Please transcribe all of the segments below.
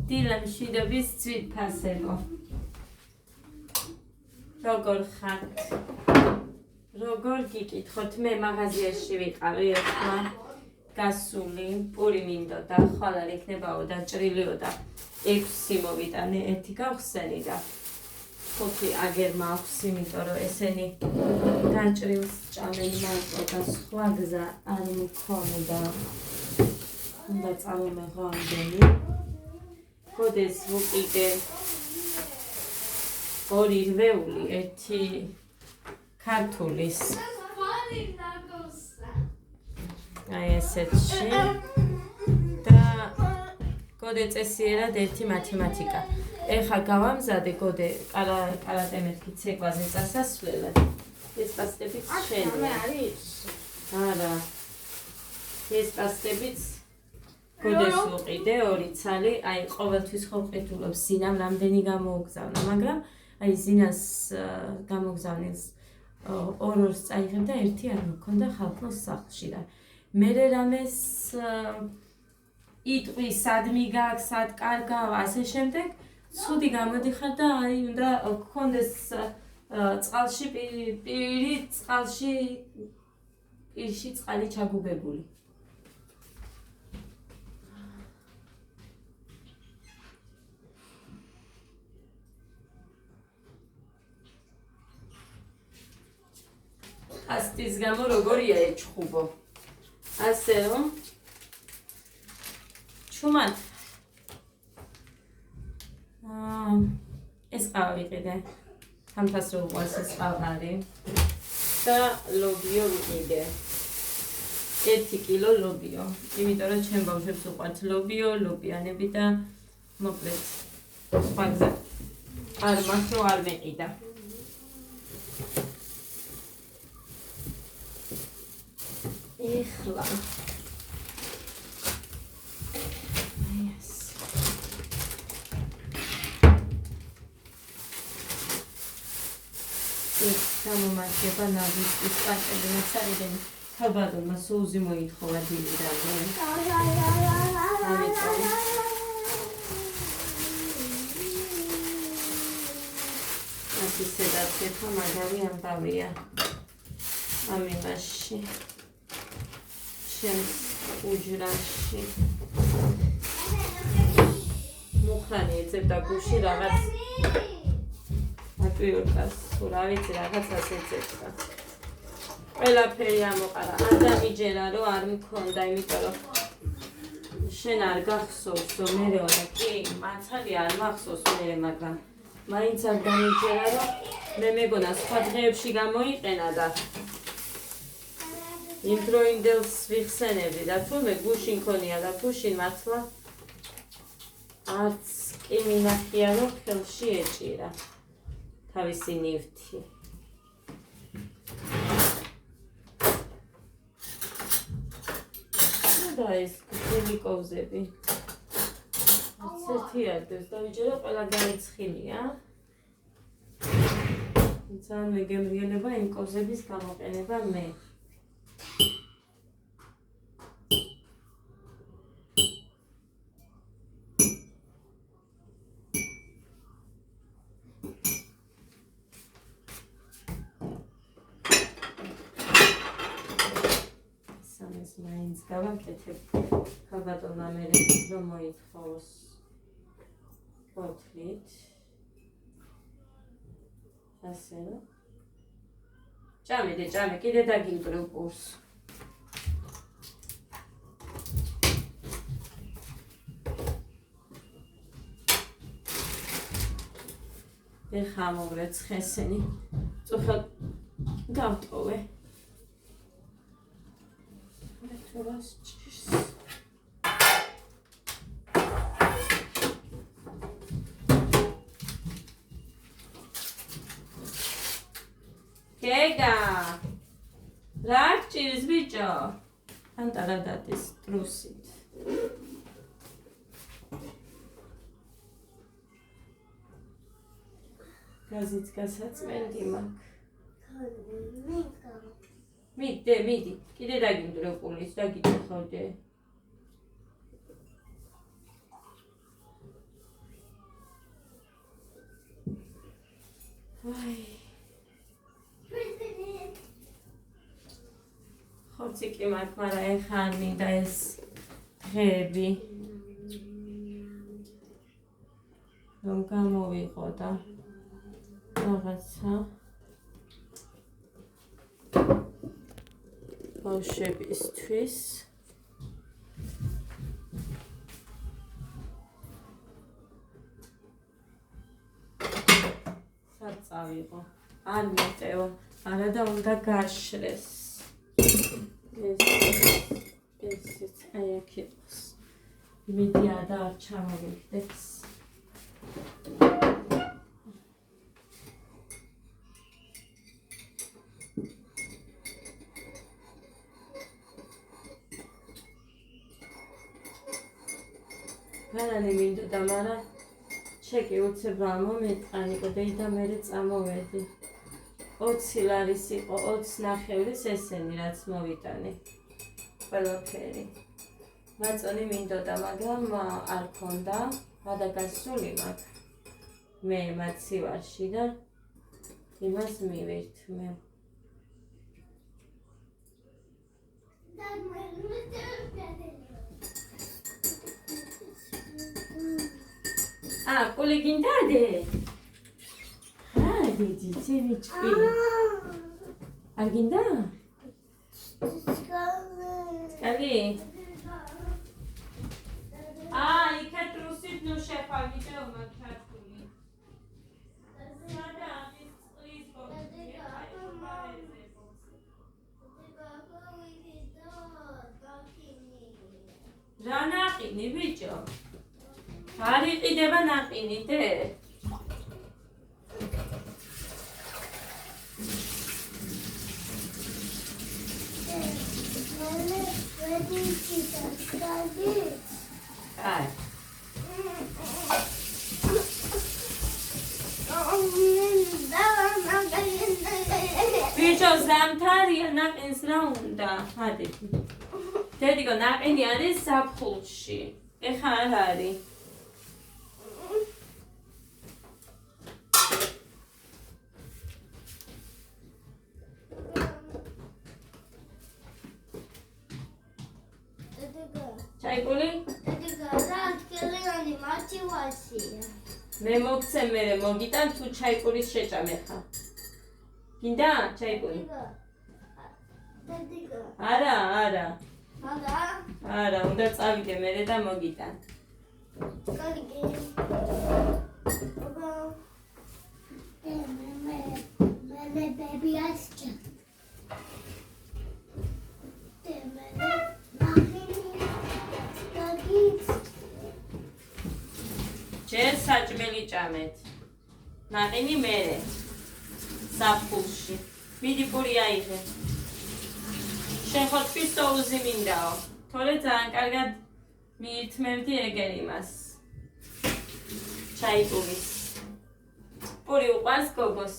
დილა მშვიდობის ძვირფასებო. როგორ ხართ? როგორ გიკითხოთ? მე მაღაზიაში ვიყავი ერთმა გასული, პური მინდოდა, ხვალ არ იქნებაო და ჭრილიო და 6 მოვიტანე, ერთი გავხსენი და 5 აგერ მაქვს, იმიტომ რომ ესენი გაჭრილს ჭამენ მარტო და სხვა გზა არ მქონდა. უნდა წავიმეღო ამდენი. გოდეს ვუყიდე 2 რვეული, 1 ქართულის. აი ესეთში. და გოდე წესიერად 1 მათემატიკა. ეხლა გავამზადე გოდე კარატე მეთქი ცეკვაზე წასასვლელად. ეს პასტებიც შენია. არა. ეს პასტებიც გოდეს ვუყიდე 2 ცალი, აი ყოველთვის ხო ვყიდულობს ზინამ რამდენი გამოუგზავნა, მაგრამ აი ზინას გამოგზავნილს 2-2 წაიღებ და 1 არ მქონდა ხალხოს სახლში და მე რამეს იტყვი სად მიგაქ, სად კარგავ, ასე შემდეგ ცუდი გამოდიხარ და აი უნდა გქონდეს წყალში პირში წყალი ჩაგუბებული. ასტის გამო როგორია ეჩხუბო. ასე რომ ჩუმად ეს ყავა ვიყიდე. თამთას რო უყვარს ეს ყავარი და ლობიო ვიყიდე. 1 კილო ლობიო. იმიტომ რომ ჩემ ბავშვებს უყვართ ლობიო, ლობიანები და მოკლედ სხვა გზა არ მაქვს რომ არ მეყიდა. ეხლა გამომარჯვება ნავისთვის პაკეტი მასარიდან თავბადონმა სოუზი მოითხოვა დილიდან. ისედაც ეხლა მაგარი ამბავია ამ იმაში ჩემს უჯრაში მუხრანი ეძებდა გუში რაღაც ატვიორკას თუ რა ვიცი რაღაცას ეძებდა. ყველაფერი ამოყარა. არ დამიჯერა რომ არ მქონდა, იმიტომ რომ შენ არ გახსოვს რომ მერეო და კი მაცალი არ მახსოვს მერე, მაგრამ მაინც არ დამიჯერა რომ მე მეგონა სხვა დღეებში გამოიყენა და იმ დროინდელს ვიხსენებდი და თურმე გუშინ ქონია და გუშინ მართლა არც კი მინახია რომ ხელში ეჭირა თავისი ნივთი. და ეს გლიკოზები ცეთი არდეს დავიჯერა ყველა გაიცხილია. ძალიან მეგემრიელება იმ კოზების გამოყენება მე. მაინც გავაკეთებ ხაბატონმა მე რომ მოითხოვს ფოთლით ასე რომ ჭამე კიდე დაგიმკრევ პურს. ეხა მოგრე ცხესენი წუხად გავტოვე. გეგა რა გჭირს ბიჭო? ანტარა დადის ტრუსით. გაზიც გასაწმენდი მაქვს. მიდი, კიდე დაგიმდრე პულის, დაგიწეხავდე. ხორცი კი მაქვს, მაგრამ ეხლა არ მინდა ეს დღეები. რომ გამოვიყო და რაღაცა ბავშვებისთვის. სად წავიღო? არ მიტევა. არა და უნდა გაშრეს. ესეც აი აქ იყოს. იმედია და არ ჩამოვიგდებს. მანანი მინდოდა, მაგრამ ჩეკი უცებ რა მომეტყანიკო და მერე წამოვედი. 20 ლარის იყო, 20 ნახევრის ესენი რაც მოვიტანე. ყველაფერი. მაწონი მინდოდა, მაგრამ არ ქონდა. და გასული მაქვს. მე მაცივარში და იმას მივირთ მე. კული გინდადე? დიდი ძიჭი. არ გინდა? სკალი. იქეთ რუსით ნუ შეფაგიდე უმაქართული. სადა ის წყლის რა ნაყინი ბიჭო? არ იყიდება ნაყინი დე? Ai. Bicho zamtarია ნაყინს რა უნდა? ხადი. დედიკო ნაყინი არის საფხულში. ეხა არ არის. ჩაიკული? მე მოგცე მე მოგიტან თუ ჩაიკულის შეჭამე ხა. გინდა ჩაიკული? არა. არა, უნდა წავიდე მე და მოგიტან. კარგი. მე ბები ასჭა. ჯერ საჭმელი ჭამეთ. ნაყინი მერე. საფხულში. მიდი პური აიღე. შენ ხო თქვი სოუზი მინდაო. თორე ძალიან კარგად მიირთმევდი ეგერ იმას. ჩაიკულის. პური უყვარს გოგოს.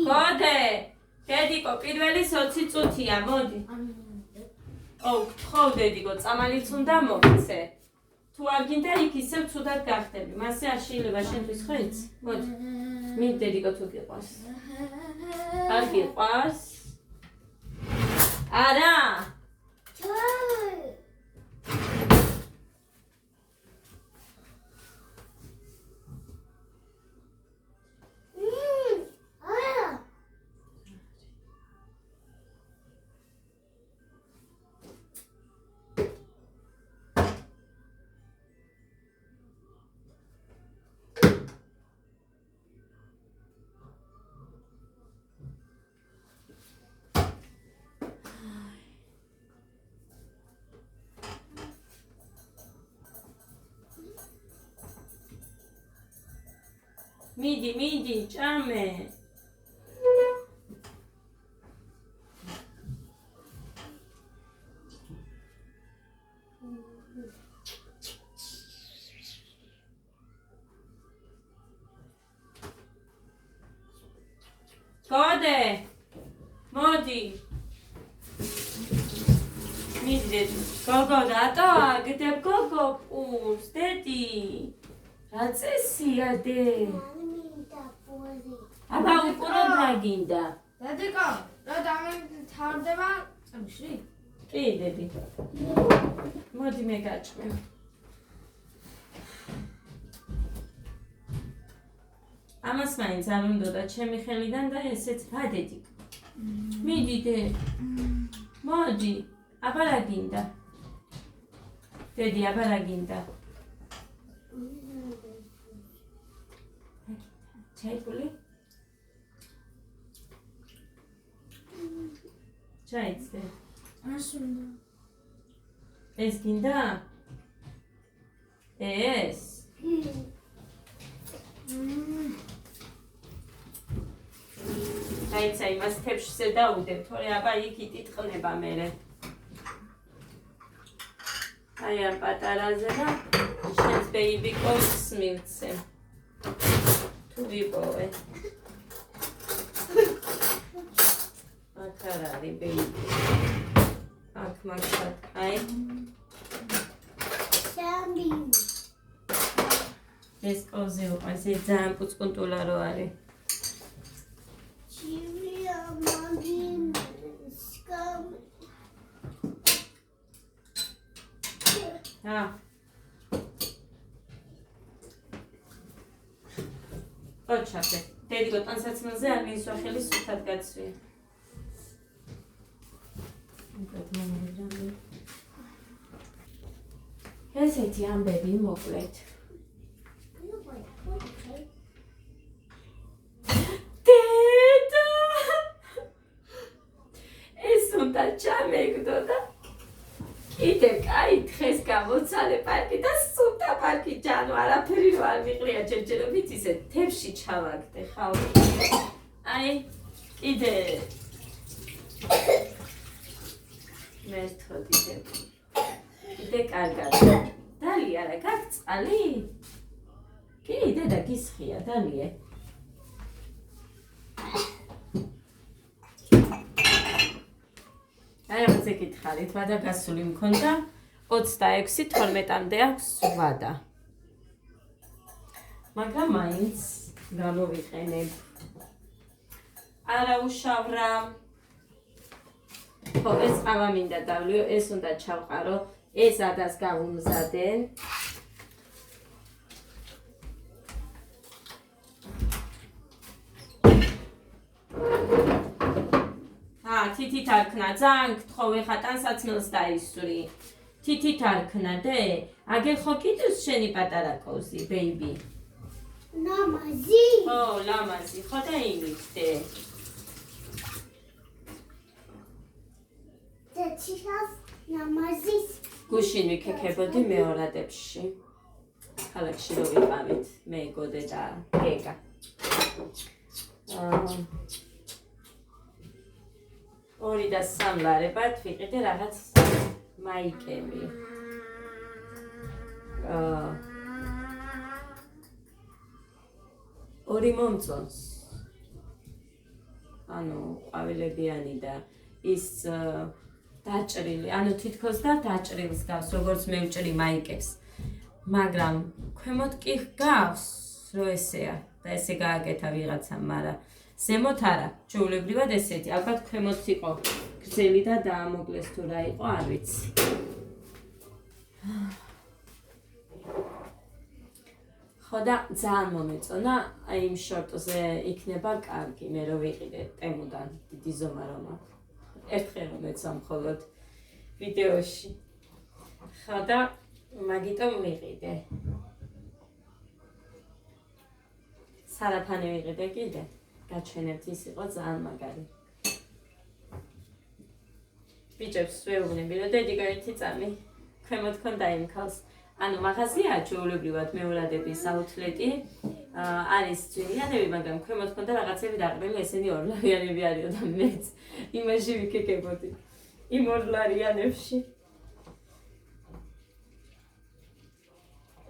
გოდე! დედიკო, პირველი 20 წუთია, მოდი. ხო, დედიკო, წამალიც უნდა მოგცე. თუ არ გინდა იქ ისევ ცუდად გახდები. მასე არ შეიძლება შენთვის ხო იცი? მოდი. მიდი დედიკო თუ გიყვარს. არ გიყვარს? არა! მიდი, ჭამე. გოდე, მოდი. მიდი, გოგო, რატო აგდებ გოგო პურს, დედი? რა წესია დე? აბა უყურო რა გინდა? დედიკო, რა დამეთარდება წამში? კი, დედი. მოდი მე გაჭმევ. ამას მაინც არ უნდოდა ჩემი ხელიდან და ესეც რა დედი. მიდი დე. მოდი. აბა რა გინდა? დედი, აბა რა გინდა? ჩაიგული? ჩაიცდე. ასუნდა. ეს გინდა? ეს? აიცა იმას თებშზე დაუდებ, თორე აბა იქ იტიტყნება მერე. აი ამ პატარაზე და შენს ბეიბი კოლს მივცე. თუ ვიპოვე. აქ არ არის ბეიბი. აქ მაგათ, აი. სამი. ეს კოლზე უყურს, ეს ძალიან პუწკუნტულა რო არის. Julia Magin scum. ოჩაფე. დედი გოტანსაცმელზე არ მიისვა ხელი სულთად გაცვია. ესეთი ამბები მოკლედ. დედა! ეს უნდა ჩამეგდო და კიდევ კაი დღეს გამოცალე პარკი და სულთა პარკი ჯანო არაფერი რო არ მიყრია ჯერჯერობით ისე თებში ჩავაგდე ხავ. აი კიდე მეთოდი დედა. კიდე კარგად. დალია რა გაგწყალი? კი დედა გისხია დალია. აი ამას ეკითხარით, ვადა გასული მქონდა 26-12-მდე აქვს ვადა. მაგრამ მაინც გამოვიყენებ. არა უშავრა. ხო, ეს ყავა მინდა დავლიო, ეს უნდა ჩავყარო, ეს ადას გავუმზადენ. თითით არ ქნა, ძალიან გთხოვ ეხა ტანსაცმელს დაისვრი. თითით არ ქნა, დე? აგერ ხო კიდევ შენი პატარა კოზი, ბეიბი? ლამაზი. ხო, ლამაზი, ხო და იმით, დე? დეჩიხას ლამაზის. გუშინ ვიქექებოდი მეორადებში. ქალაქში რო ვიყავით, მე გოდე და გეგა. ორი და სამლარებად ვიყიდე რაღაც მაიკები. ორი მომწონს. ანუ ყვავილებიანი და ის დაჭრილი, ანუ თითქოს და დაჭრილს გავს, როგორც მე ვჭრი მაიკებს. მაგრამ ქვემოთ კი გავს, რო ესეა და ესე გააკეთა ვიღაცამ, მაგრამ ზემოთ არა, ჩვეულებრივად ესეთი, ალბათ ქვემოთ იყო გრძელი და დაამოკლეს თუ რა იყო, არ ვიცი. ხო და ძალიან მომეწონა, აი იმ შორტზე იქნება კარგი, მე რო ვიყიდე ტემუდან, დიდი ზომა რომ აქვს. ერთხელ რომ ეცვა მხოლოდ ვიდეოში. ხო და მაგიტომ ვიყიდე. სარაფანი ვიყიდე კიდე. გაჩვენებთ, ის იყო ძალიან მაგარი. ბიჭებს ვეუბნები, რომ დედიკო ერთი წამი ქვემოთ ქონდა იმ ქალს. ანუ მაღაზიაა ჩვეულებრივად მეურადების აუთლეტი. არის ძვირიანები, მაგრამ ქვემოთ ქონდა რაღაცები დაყრდნილი, ესენი ორლარიანები არისო და მეც იმაში ვიქეკებოდი. იმ ორლარიანებში.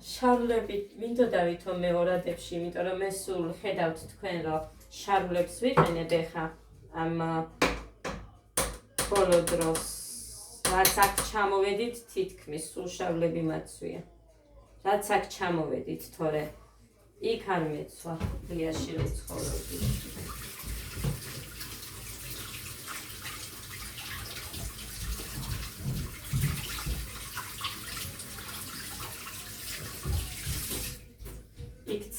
შარლები მინდოდავით მეორადებში, იმიტომ რომ მე სულ ხედავთ თქვენ, რომ შარლებს ვიყენებ ეხა ამ ბოლო დროს. რაც აქ ჩამოვედით, თითქმის სულ შარლები მაცვია. რაც აქ ჩამოვედით, თორე იქ არ მეცვა, ლიაში რომ ცხოვრობდი.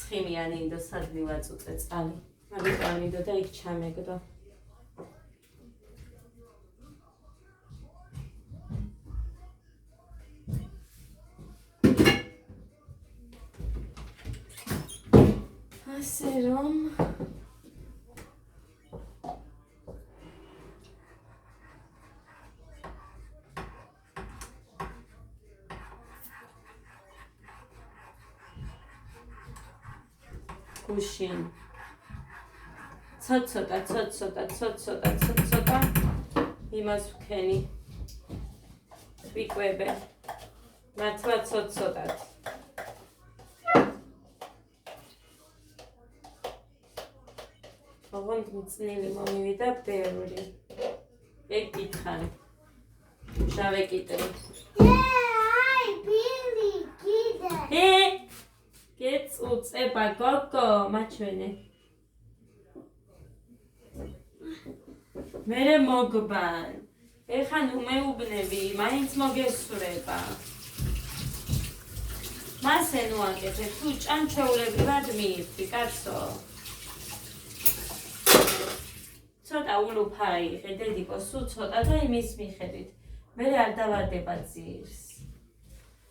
ცხიმიანი ინდო სადმი ვაწუწე წყალი. მაგიტო ინდო და იქ ჩამეგდო. ასე რომ გუშინ ცოტ-ცოტა იმას ვქენი ვიკვებე მართლა ცოტ-ცოტად ოღონდ მწნილი მომივიდა ბევრი ეგ გითხარი შავე კიტრი აი ბილი კიდე გეწუწება გოგო მაჩვენე მერე მოგბან ეხა ნუ მეუბნები მაინც მოგესურება მასე ნუ აკეთე თუ ჭამჩეულებრივად მიირთვი კაცო ცოტა ულუფა იყე დედიკო სულ ცოტა და იმის მიხედვით მერე არ დავარდება ძირს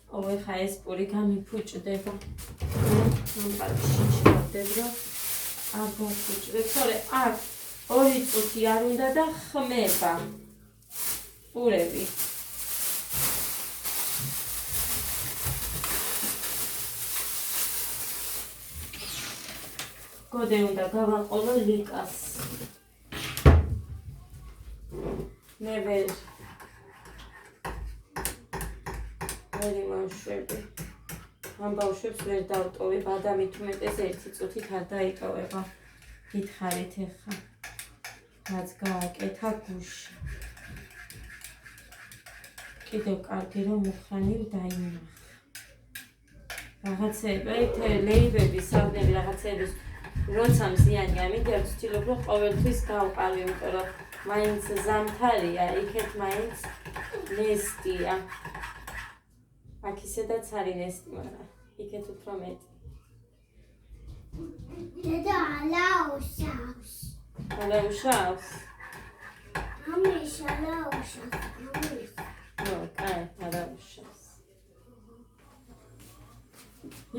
ო ეხა ეს პური გამიფუჭდება მომპარში ჩავდებ რომ არ გაფუჭდებ თორე აქ 2 წუთი არ უნდა და ხმება პურები გოდე უნდა გავაყოლო ლიკას მე ვერ იმავშვები ამ ბავშვებს ვერ დავტოვებ ადამით უმეტეს 1 წუთით არ დაიკავება გითხარით ეხა რაც გააკეთა გუში კიდევ კარგი რომ მუხრანი დაინახა რაღაცეები ლეიბები საუბნები რაღაცეების როცა მზიანი ამიტომ ვცდილობ რომ ყოველთვის გავყავი იმიტომ რომ მაინც ზამთარია იქეთ მაინც ნესტია აქ ისედაც არის ნესტი მაგრამ იქეთ უფრო მეტი დედა ალაუშავს ალაუშავს ამის ალაუშავს ამის ნო კაი ალაუშავს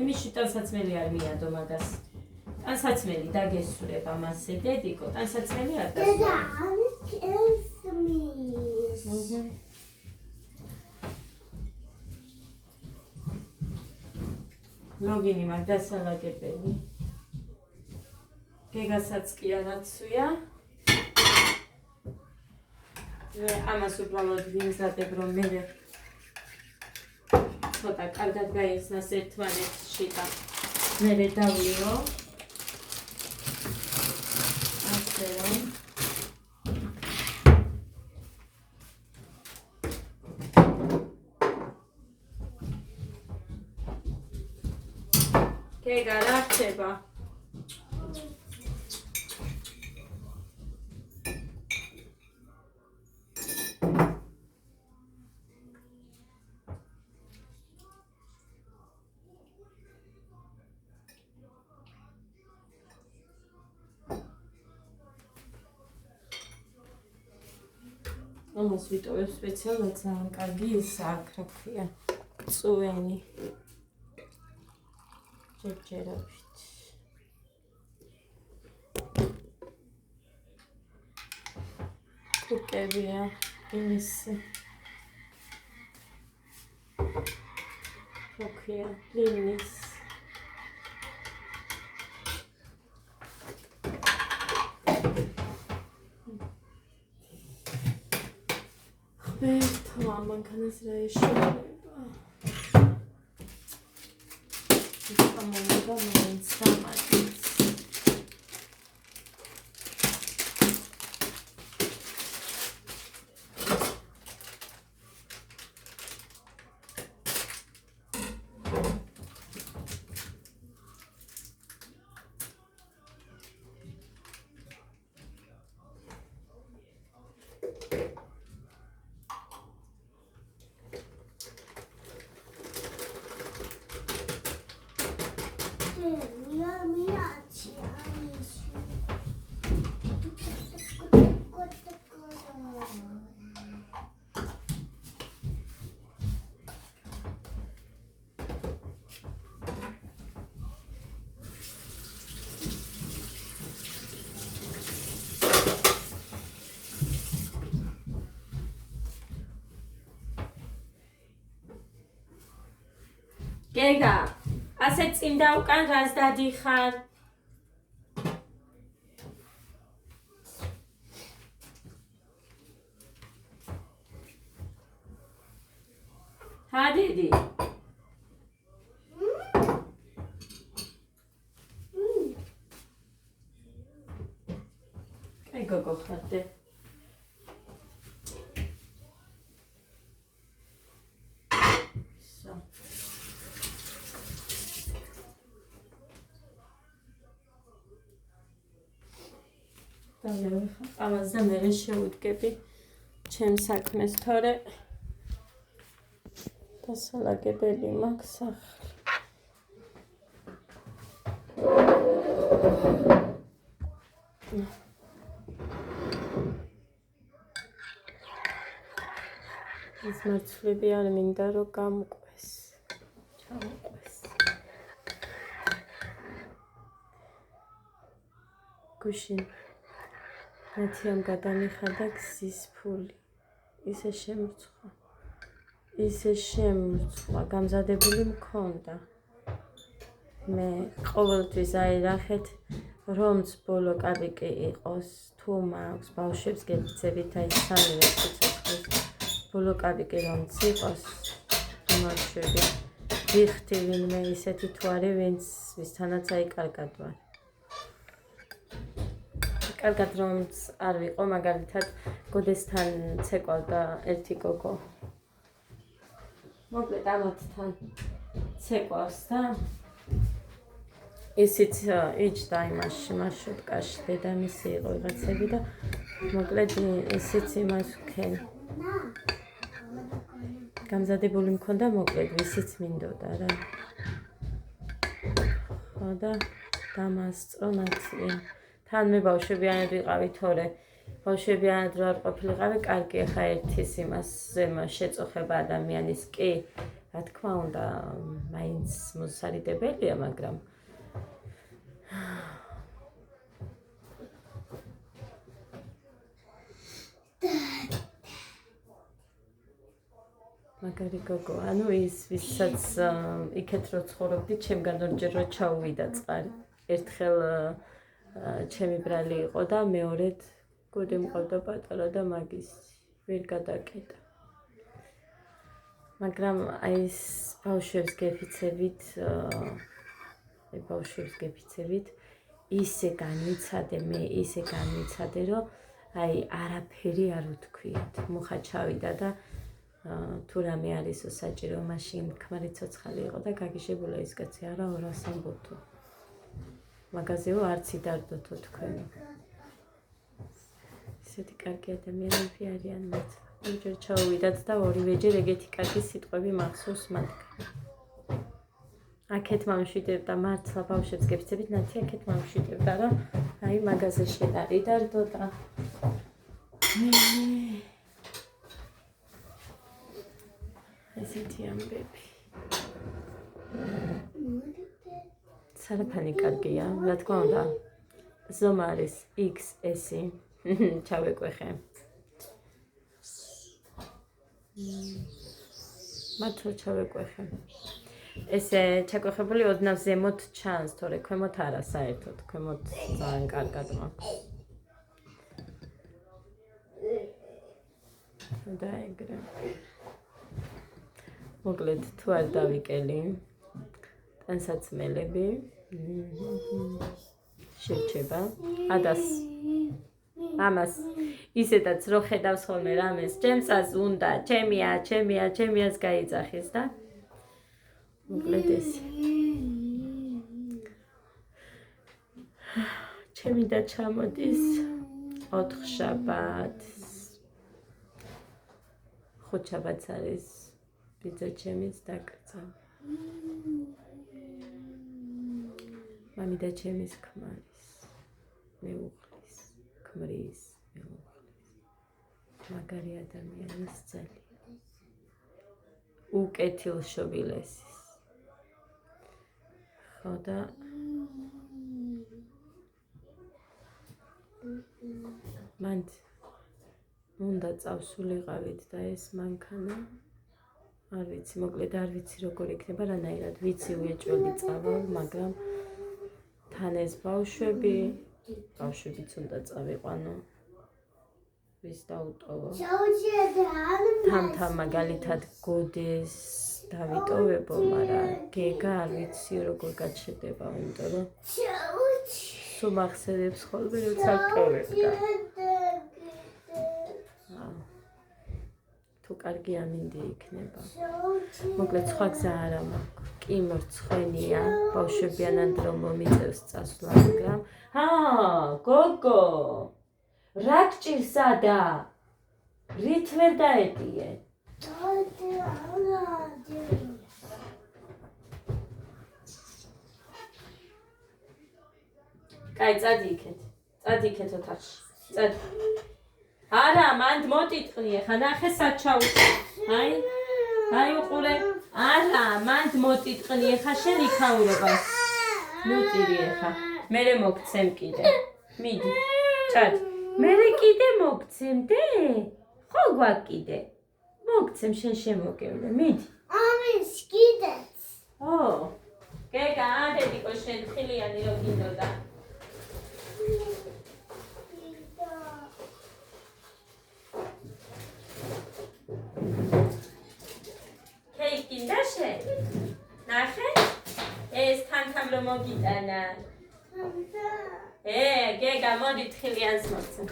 იმიში ტანსაცმელი არ მიადო მაგას ტანსაცმელი დაგესურება მასე დედიკო ტანსაცმელი არ დედა ესმის ლოგინი მაგ დასალაგებელი გეგასაც კი არაცვია მე ამას უბრალოდ ვიმზადებ რომ მე ცოტა კარგად გაიხსნას ერთმანეთში და მე დავლიო ასე რომ გეგა რა ხდება ამას ვიტოვებ სპეციალურად ძალიან კარგი ისა აქ რა ქვია წვენი ჯერჯერობით კუკებია იმის რა ქვია ლინის ხბერთა მანქანას რა ეშოება ამონდა მაინც სამაძის გეგა, ასე წინ დავკან რას დადიხარ? ჰადიდი. კაი გოგო ხარდე. ამას და მე შევუდგები ჩემს საქმეს, თორე დასალაგებელი მაქვს ახლა. ეს მარცვლები არ მინდა რომ გამყვეს. ჩამოყვეს. გუშინ მათიამ გადამიხადა გზის ფული. ისე შემრცხვა, გამზადებული მქონდა. მე ყოველთვის აირახეთ, რომც ბოლო კაბიკი იყოს, თუ მაქვს ბავშვებს გეფიცებით, აი სამივე სიცოცხლის ბოლო კაბიკი რომც იყოს, ბავშვები ვიხდი ვინმე ისეთი თუ არის, ვისთანაც აი კარგად ვარ. კარგად რომც არ ვიყო, მაგალითად გოდესთან ცეკვავდა ერთი გოგო. მოკლედ ამათთან ცეკვავს და ისიც იჯდა იმაში მარშრუტკაში, დედამისი იყო ვიღაცები და მოკლედ ისიც იმას ვქენ. გამზადებული მქონდა, მოკლედ ვისიც მინდოდა რა. ხო და დამასწრო ნაცვლია. თან მე ბავშვებიანად ვიყავი, თორე ბავშვებიანად რო არ ყოფილიყავი, კარგი ახლა ერთის იმასზე შეწუხება ადამიანის კი, რა თქმა უნდა, მაინც მოსარიდებელია, მაგრამ მაგარი გოგო, ანუ ის ვისაც იქეთ რო ცხოვრობდი, ჩემგან ორჯერ რო ჩაუვიდა წყარი. ერთხელ ჩემი ბრალი იყო და მეორედ გუდი მყავდა პატარა და მაგის ვერ გადაკეტა. მაგრამ აი ეს ბავშვებს გეფიცებით, ისე განვიცადე, რომ აი არაფერი არ უთქვიათ. მუხა ჩავიდა და თუ რამე არისო საჭირო, მაშინ ქმარი ცოცხალი იყო და გაგიშებულა ის კაცი, არა 200 ამბობთო. მაგაზეო არც იდარდოთო თქვენი. ისეთი კარგი ადამიანები არიან მათ. ორჯერ ჩაუვიდათ და ორივეჯერ ეგეთი კარგი სიტყვები მახსოვს მათგან. აქეთ მამშვიდებდა, მართლა ბავშვებს გეფიცებით, ნათი აქეთ მამშვიდებდა, რომ აი მაგაზე შენ არ იდარდო და ესეთი ამბები. სარაფანი კარგია, რა თქმა უნდა. ზომა არის XS. ჩავეკვეხე. მართლა ჩავეკვეხე. ესე ჩაკვეხებული ოდნავ ზემოთ ჩანს, თორე ქვემოთ არა საერთოდ, ქვემოთ ძალიან კარგად მაქვს. და ეგრე. მოკლედ თუ არ დავიკელი ტანსაცმელები შევჩება ადას ამას ისედაც რო ხედავს ხოლმე რამეს ჩემსაც უნდა ჩემიას გაიძახის და მოკლედ ეს ჩემი და ჩამოდის 4 შაბათს 5 შაბათს არის ბიძა ჩემიც დაკრძალვა. ჩემი და ჩემის ქმარის მეუღლის ქმრის მეუღლის მაგარი ადამიანის ძალი უკეთილშობილესის ხო და მან უნდა წავსულიყავით და ეს მანქანა არ ვიცი, მოკლედ არ ვიცი როგორ იქნება, რანაირად ვიცი უეჭველი წავალ, მაგრამ თან ეს ბავშვებიც უნდა წავიყვანო, ვის დაუტოვო. თან მაგალითად გოდეს დავიტოვებო, მაგრამ გეგა არ ვიცი როგორ გაჩერდება, იმიტომ რომ სულ მახსენებს ხოლმე როცა ტოვებდა. თუ კარგი ამინდი იქნება. მოკლედ სხვა გზა არა მაქვს. კი მორცხვენია, ბავშვებიანად რომ მომიწევს წასვლა, მაგრამ გოგო, რა გჭირსადა? რით ვერ დაედიე? კაი, წადი იქეთ ოთახში. წადი. არა, მანდ მოტიტყნიე, ხა ნახე საჩაუში. აი უყურე. არა, მანდ მოტიტყნიე, ხა შენ იქაურებას. ნუტირიე ხა. მერე მოგცემ კიდე. მიდი. ჭად. მერე კიდე მოგცემდე? ხო გვაკიდე. მოგცემ შენ შემოგევლე. მიდი. ამის კიდეც. გეგა, დედიკო შენ ხილიანი რო გინდოდა. ნახე? ეს თანთან რომ მოგიტანა. გეგა, მოდი თხილიანს მოგცემ.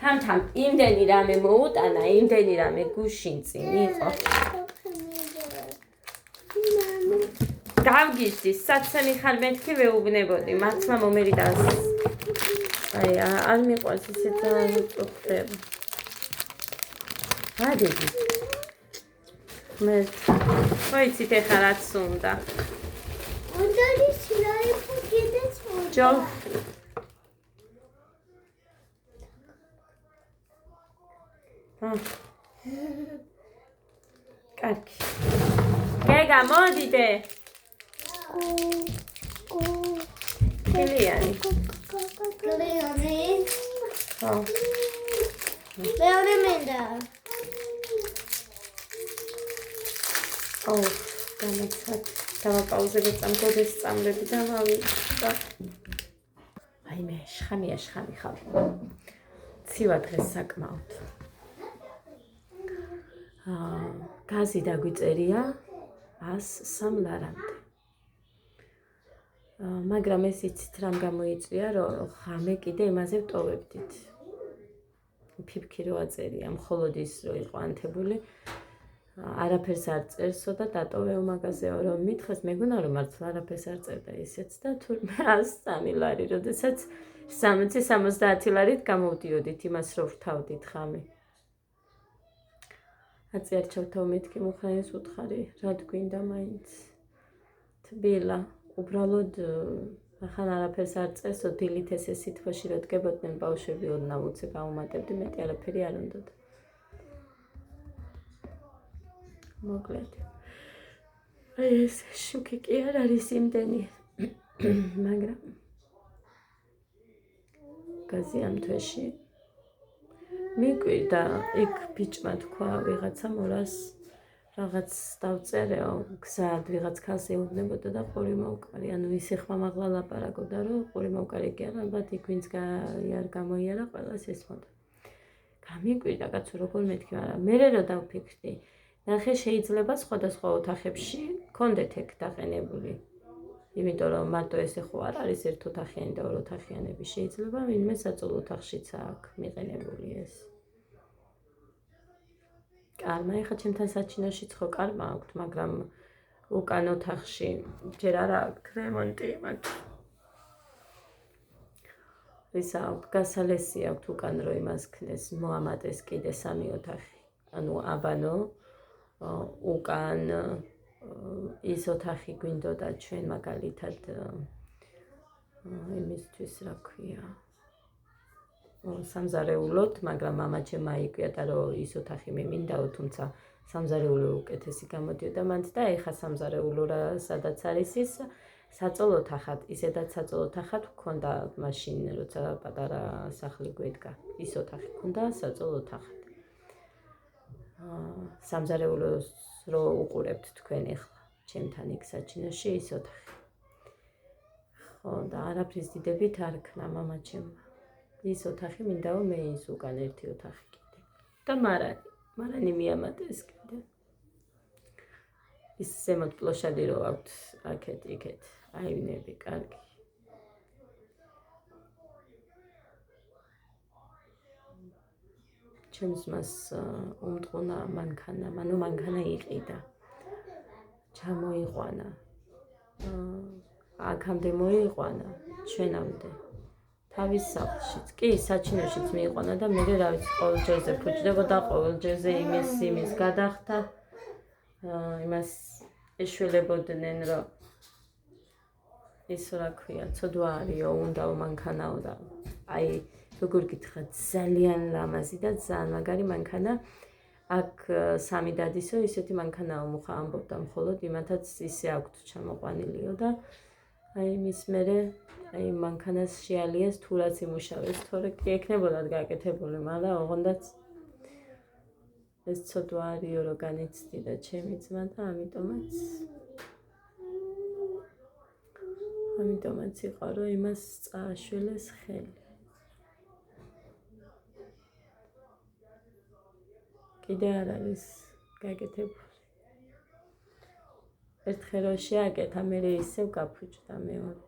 თანთან იმდენი რამე მოუტანა, იმდენი რამე გუშინ წინ იყო. გავგიჟდი, საცემი ხარ მეთქი ვეუბნებოდი, მართლა მომერიდა. აი, არ მიყვარს ისეთ უწუხდება. ადეგი. მე ვიცით ეხლა რაც უნდა. უნდა ის რაიფო კიდეც მოდი. ჯო. კარგი. გეგა, მოდიდე. ხილიანი. ხო. მეორე მინდა. განაცად დავაპაუზებ წამგოდეს წამლები და მოვიდა. აი მე შხამია ხარ. ცივა დღეს საკმაოდ. გაზი დაგვიწერია 103 ლარამდე. მაგრამ ეს იცით რამ გამოიწვია, რომ ხამე კიდე იმაზე ვტოვებდით. ფიფქი რო აწერია, მხოლოდ ის რო იყო ანთებული. არაფერს არ წერსო და დატოვეო მაღაზიაო რომ მითხეს, მეგონა რომ მართლა არაფერს არ წერდა ისეც და თურმე 103 ლარი, როდესაც 60-70 ლარით გამოვდიოდით იმას რო ვრთავდით ხამე. აცი არ ჩავთავ მეთქი მუხაენს უთხარი, რად გვინდა მაინც. თბილა, უბრალოდ ახან არაფერს არ წერსო, დილით ესე სითბოში რო დგებოდნენ ბავშვები ოდნავ უცე გავუმატებდი, მეტი არაფერი არ უნდოდა. მოკლედ. აი ეს შუქი კი არ არის იმდენი. მაგრამ გაზი ამ თვეში მიკვირდა, იქ ბიჭმა თქვა ვიღაცა მორას რაღაც დავწერეო, გზად ვიღაც ქალს ეუბნებოდა და ყური მოუკარი. ანუ ისე ხმამაღლა ლაპარაკობდა, რომ ყური მოუკარი კი არა, ალბათ იქ ვინც არ გამოიარა ყველას ესმოდა. გამიკვირდა კაცო როგორ მეთქი, მაგრამ მერე რო დავფიქრდი, ნახე შეიძლება სხვადასხვა ოთახებში გქონდეთ ეგ დაყენებული. იმიტომ რომ მარტო ესე ხო არ არის ერთ ოთახიანი და ორ ოთახიანები, შეიძლება ვინმე საწოლო ოთახშიც აქვს მიყენებული ეს. კარმა ეხა ჩემთან საჩინოშიც ხო კარმა აქვს, მაგრამ უკან ოთახში ჯერ არ აქვს რემონტი, მაგრამ ისა გასალესი აქვს უკან რო იმას ქნეს, მოამატეს კიდე 3 ოთახი. ანუ აბანო უკან ის ოთახი გვინდოდა ჩვენ მაგალითად იმისთვის რა ქვია სამზარეულოდ, მაგრამ მამაჩემ აიკვიატა რომ ის ოთახი მე მინდაო, თუმცა სამზარეულო უკეთესი გამოდიოდა მანდ და ეხა სამზარეულო რა სადაც არის ის საწოლ ოთახად, ისედაც საწოლ ოთახად ჰქონდა მაშინ როცა პატარა სახლი გვედგა, ის ოთახი ჰქონდა საწოლ ოთახად. სამზარეულოს რო უყურებთ თქვენ ეხლა ჩემთან იქ საჩინოში ის ოთახი. ხო და არაფრის დიდებით არ ქნა მამაჩემ. ის ოთახი მინდაო მე ის უკან ერთი ოთახი კიდე. და მარანი მიამატეს კიდე. ის ზემოთ პლოშადი რო აქვთ აქეთ იქეთ აივნები კარგი. ჩემს მას უმტყუნა მანქანა, მანუ მანქანა იყიდა. ჩამოიყვანა. აქამდე მოიყვანა, ჩვენამდე. თავის სახლშიც, კი, საჩინოშიც მიიყვანა და მე რა ვიცი, ყოველჯერზე ფუჭდებოდა, ყოველჯერზე იმის გადახდა. იმას ეშველებოდნენ, რომ ის რა ქვია, ცოდვა არისო, უნდაო მანქანაო და აი, როგორ გითხრათ, ძალიან ლამაზი და ძალიან მაგარი მანქანა. აქ სამი დადისო, ისეთი მანქანაო მუხა ამბობდა მხოლოდ იმათაც ისე აქვთ ჩამოყვანილიო და აი მის მერე აი მანქანას შეალიეს თუ რაც იმუშავეს, თორე კი ექნებოდათ გაკეთებული, მაგრამ ოღონდაც ეს ცოდვა არისო რომ განიცდიდა ჩემი ძმა და ამიტომაც იყო რომ იმას წააშველეს ხელი. კიდე არ არის გაკეთებული. ერთხელ რო შეაკეთა, მერე ისევ გაფუჭდა მეორე.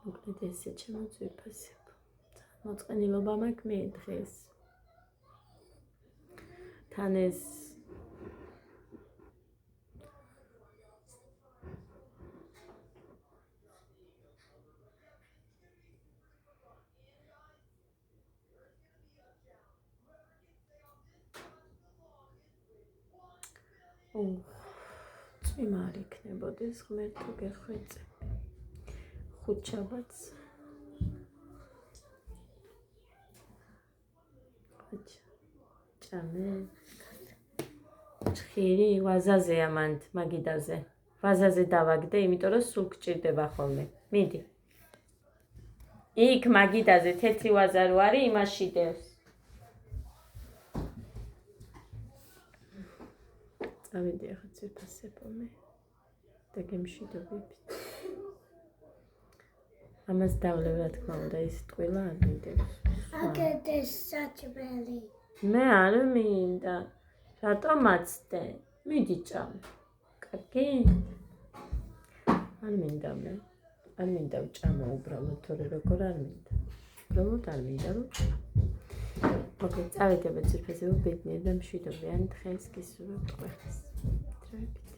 მოკლედ ესე ჩემო ძვირფასებო. მოწყენილობა მაქვს მე დღეს. თან ეს წვიმა არ იქნებოდეს ღმერთო გეხვეწე. ხუთშაბათს ჭამე ჭხირი ვაზაზეა მანდ მაგიდაზე ვაზაზე დავაგდე იმიტომ რომ სულ გჭირდება ხოლმე მიდი იქ მაგიდაზე თეთრი ვაზა რო არის იმაში დევს წავედი ახლა ძვირფასებო მე და გემშვიდობებით ამას დავლევ რა თქმა უნდა ის ტყუილა არ მინდებს. აკეთეს საჭმელი. მე არ მინდა. რატომ აცდე? მიდი ჭამე. კარგი? არ მინდა მე. არ მინდა ვჭამო უბრალოდ თორე როგორ არ მინდა. უბრალოდ არ მინდა რომ მოკლედ წავედი აბა ძვირფასებო ბედნიერ და მშვიდობიან დღეს გისურვებთ ყველას. დროებით.